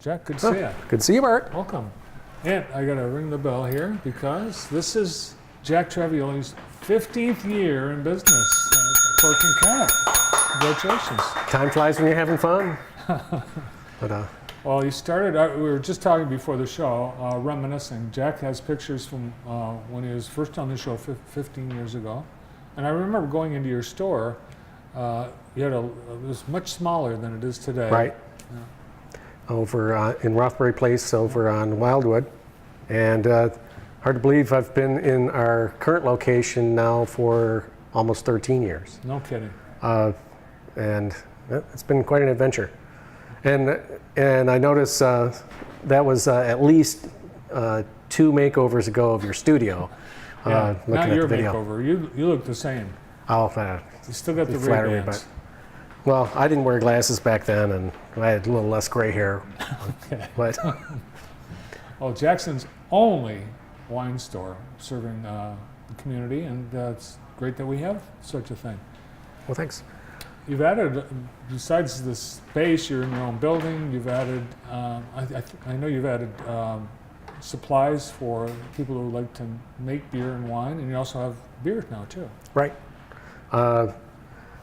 Jack, good to see you. Good to see you, Bart. Welcome. And I got to ring the bell here because this is Jack Trevioli's 15th year in business at Cork and Cat. Congratulations. Time flies when you're having fun. Well, you started, we were just talking before the show, reminiscing. Jack has pictures from when he was first on the show 15 years ago. And I remember going into your store, you had it was much smaller than it is today. Right. Yeah. Over in Rothbury Place over on Wildwood. And hard to believe I've been in our current location now for almost 13 years. No kidding. And it's been quite an adventure. And I noticed that was at least 2 makeovers ago of your studio. Yeah, not your video. makeover. You look the same. Oh, You still got the flatter me, Ray-Bans. well, I didn't wear glasses back then, and I had a little less gray hair. Okay. But Well, Jackson's only wine store serving the community, and it's great that we have such a thing. well, thanks. You've added, besides the space, you're in your own building. You've added, I know you've added supplies for people who like to make beer and wine, and you also have beer now too. Right.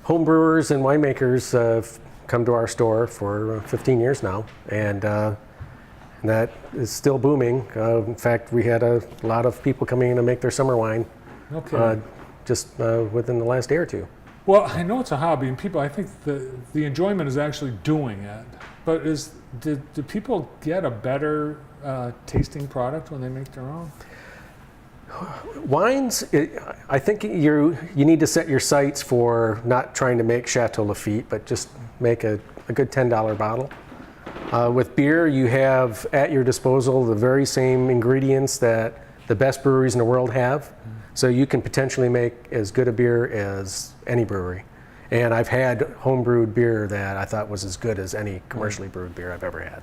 Home brewers and winemakers have come to our store for 15 years now, and that is still booming. In fact, we had a lot of people coming in to make their summer wine just within the last day or two. Well, I know it's a hobby, and people, I think the enjoyment is actually doing it. But do people get a better tasting product when they make their own? Wines, I think you need to set your sights for not trying to make Chateau Lafite, but just make a good $10 bottle. With beer, you have at your disposal the very same ingredients that the best breweries in the world have. So you can potentially make as good a beer as any brewery. And I've had home-brewed beer that I thought was as good as any commercially brewed beer I've ever had.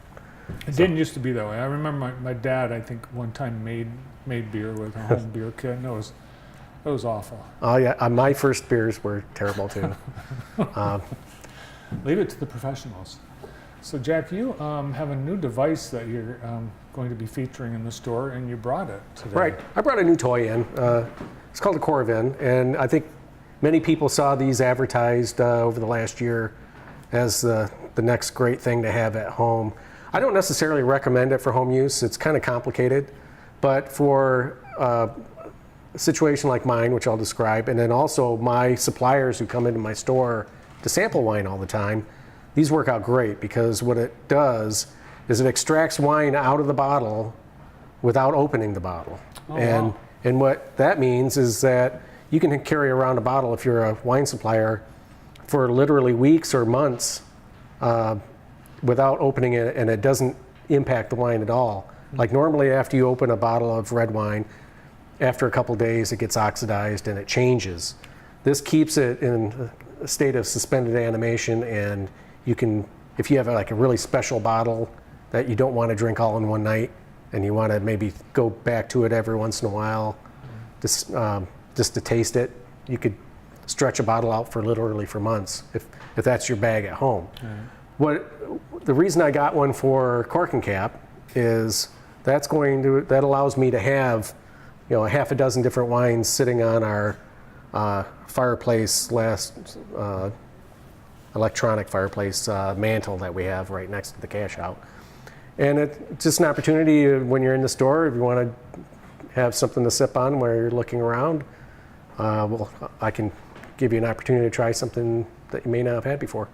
It didn't used to be that way. I remember my dad, I think, one time made beer with a home beer kit, and it was awful. Oh yeah, my first beers were terrible too. Leave it to the professionals. So Jack, you have a new device that you're going to be featuring in the store, and you brought it today. Right, I brought a new toy in. It's called a Corvin, and I think many people saw these advertised over the last year as the next great thing to have at home. I don't necessarily recommend it for home use. It's kind of complicated, but for a situation like mine, which I'll describe, and then also my suppliers who come into my store to sample wine all the time, these work out great because what it does is it extracts wine out of the bottle without opening the bottle. Oh, and wow. And what that means is that you can carry around a bottle if you're a wine supplier for literally weeks or months without opening it, and it doesn't impact the wine at all. Like normally after you open a bottle of red wine, after a couple days it gets oxidized and it changes. This keeps it in a state of suspended animation, and you can, if you have like a really special bottle that you don't want to drink all in one night and you want to maybe go back to it every once in a while just to taste it, you could stretch a bottle out for literally for months if that's your bag at home. The reason I got one for Cork and Cap is that allows me to have, a half a dozen different wines sitting on our fireplace electronic fireplace mantle that we have right next to the cash out. And it's just an opportunity when you're in the store, if you want to have something to sip on while you're looking around, I can give you an opportunity to try something that you may not have had before.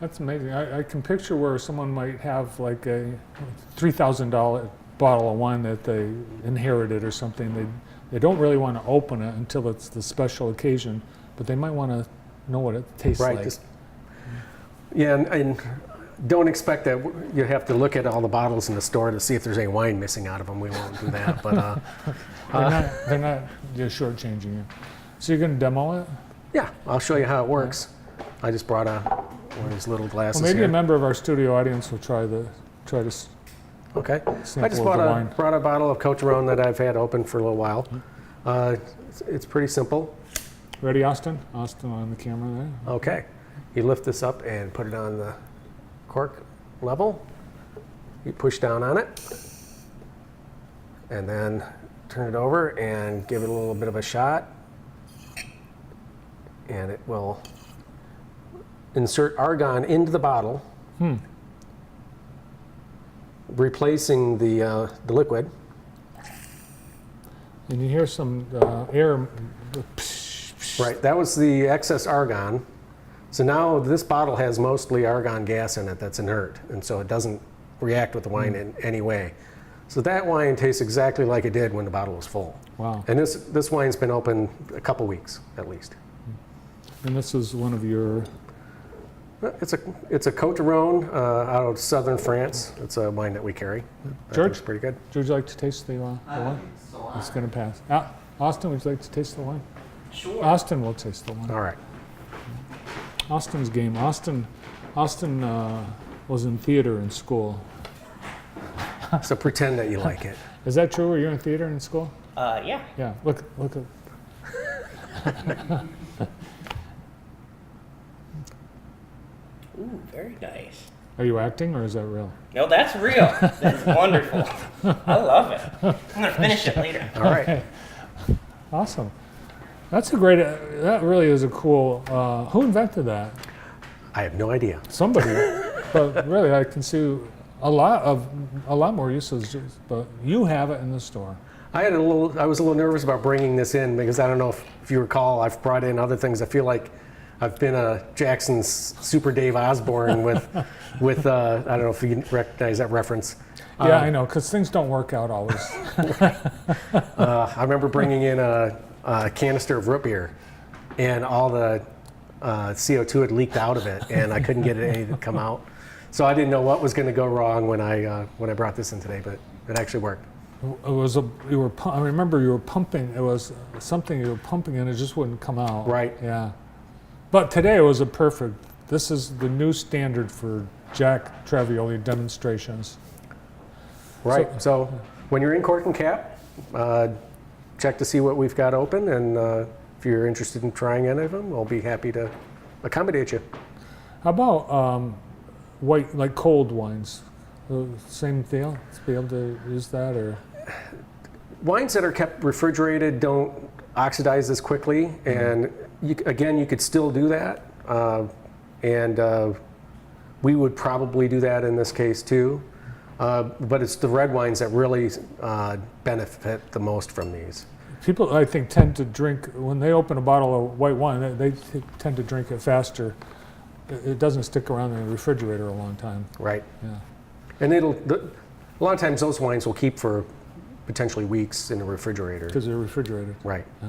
That's amazing. I can picture where someone might have like a $3,000 bottle of wine that they inherited or something. They don't really want to open it until it's the special occasion, but they might want to know what it tastes like. Yeah, and don't expect that you have to look at all the bottles in the store to see if there's any wine missing out of them. We won't do that, but they're not just shortchanging you. So you're going to demo it? Yeah, I'll show you how it works. I just brought one of these little glasses. Well, maybe here. a member of our studio audience will try to Okay. sample I just of brought the wine. brought a bottle of Coteron that I've had open for a little while. It's pretty simple. Ready, Austin? Austin on the camera there. Okay. You lift this up and put it on the cork level, You push down on it, and then turn it over and give it a little bit of a shot, and it will insert argon into the bottle, replacing the liquid. And you hear some air. Right, that was the excess argon. So now this bottle has mostly argon gas in it that's inert, and so it doesn't react with the wine in any way. So that wine tastes exactly like it did when the bottle was full. Wow. And this wine's been open a couple weeks at least. And this is one of your. It's a Côte d'Aron out of southern France. It's a wine that we carry. George? It's pretty good. George, would you like to taste the wine? It's going to pass. Austin, would you like to taste the wine? Sure. Austin will taste the wine. All right. Austin's game. Austin was in theater in school. So pretend that you like it. Is that true? Were you in theater in school? Yeah. Yeah. Look at. Ooh, very nice. Are you acting or is that real? No, that's real. That's wonderful. I love it. I'm gonna finish it later. All right. Awesome. That's a great. That really is a cool. Who invented that? I have no idea. Somebody. But really, I can see a lot more uses. But you have it in the store. I was a little nervous about bringing this in because I don't know if you recall, I've brought in other things. I feel like I've been a Jackson's Super Dave Osborne with I don't know if you recognize that reference. Yeah, I know, because things don't work out always. I remember bringing in a canister of root beer, and all the CO2 had leaked out of it, and I couldn't get any to come out. So I didn't know what was going to go wrong when I brought this in today, but it actually worked. It was I remember you were pumping. It was something you were pumping, and it just wouldn't come out. Right. Yeah. But today it was a perfect. This is the new standard for Jack Travioli demonstrations. Right. So when you're in Cork and Cap, check to see what we've got open, and if you're interested in trying any of them, I'll be happy to accommodate you. How about white, like cold wines? Same deal. To be able to use that, or Wines that are kept refrigerated don't oxidize as quickly, and you could still do that, and we would probably do that in this case too. But it's the red wines that really benefit the most from these. people, I think, tend to drink when they open a bottle of white wine. They tend to drink it faster. It doesn't stick around in the refrigerator a long time. Right. Yeah. And a lot of times those wines will keep for potentially weeks in the refrigerator. Because they're refrigerated. Right. Yeah.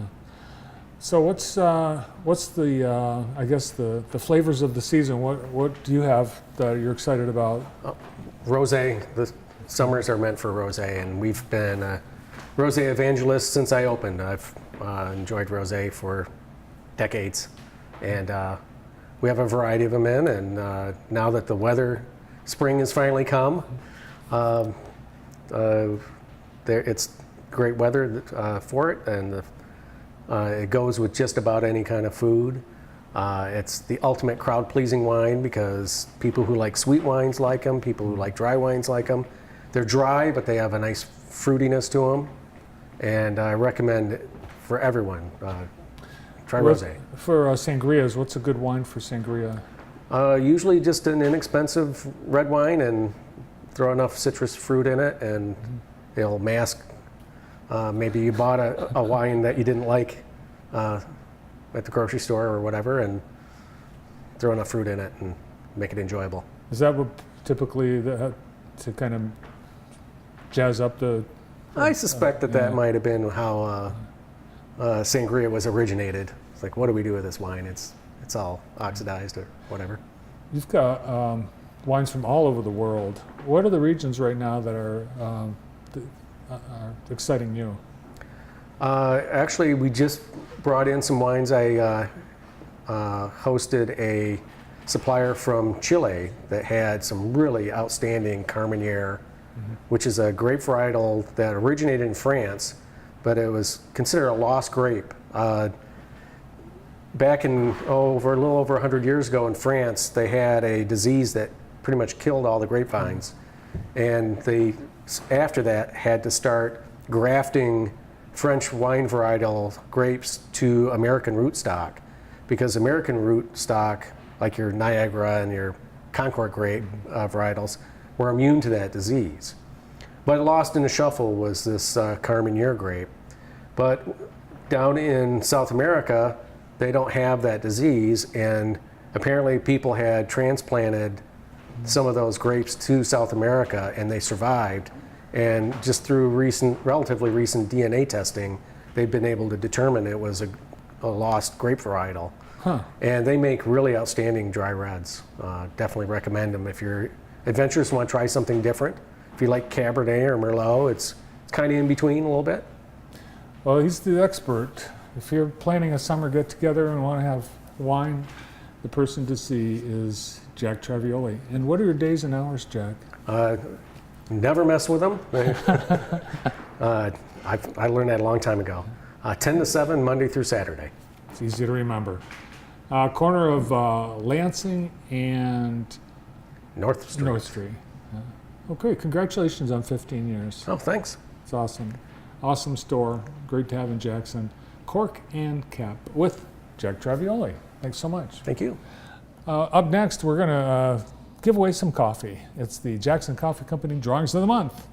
So what's the I guess the flavors of the season? What do you have that you're excited about? Rosé. The summers are meant for rosé, and we've been rosé evangelists since I opened. I've enjoyed rosé for decades, and we have a variety of them in. And now that the spring has finally come, it's great weather for it, and it goes with just about any kind of food. It's the ultimate crowd-pleasing wine because people who like sweet wines like them, people who like dry wines like them. They're dry, but they have a nice fruitiness to them, and I recommend it for everyone. Try rosé. For sangrias, what's a good wine for sangria? Usually just an inexpensive red wine, and throw enough citrus fruit in it, and it'll mask. Maybe you bought a wine that you didn't like at the grocery store or whatever, and throw enough fruit in it and make it enjoyable. Is that what typically to kind of jazz up the? I suspect that might have been how sangria was originated. It's like, what do we do with this wine? It's all oxidized or whatever. You've got wines from all over the world. What are the regions right now that are exciting you? Actually, we just brought in some wines. I hosted a supplier from Chile that had some really outstanding Carmenere, which is a grape varietal that originated in France, but it was considered a lost grape. Back in a little over 100 years ago in France, they had a disease that pretty much killed all the grapevines. And they, after that, had to start grafting French wine varietal grapes to American rootstock, because American rootstock, like your Niagara and your Concord grape varietals, were immune to that disease. But lost in the shuffle was this Carmenere grape. But down in South America, they don't have that disease, and apparently people had transplanted some of those grapes to South America and they survived. And just through relatively recent DNA testing, they've been able to determine it was a lost grape varietal. Huh. And they make really outstanding dry reds. Definitely recommend them if you're adventurous and want to try something different. If you like Cabernet or Merlot, it's kind of in between a little bit. Well, he's the expert. If you're planning a summer get-together and want to have wine, the person to see is Jack Travioli. And what are your days and hours, Jack? Never mess with them. I learned that a long time ago. 10 to 7, Monday through Saturday. It's easy to remember. Corner of Lansing and North Street. North Street. Okay, congratulations on 15 years. Oh, thanks. It's awesome. Awesome store. Great to have in Jackson. Cork and Cap with Jack Travioli. Thanks so much. Thank you. Up next, we're going to give away some coffee. It's the Jackson Coffee Company Drawings of the Month.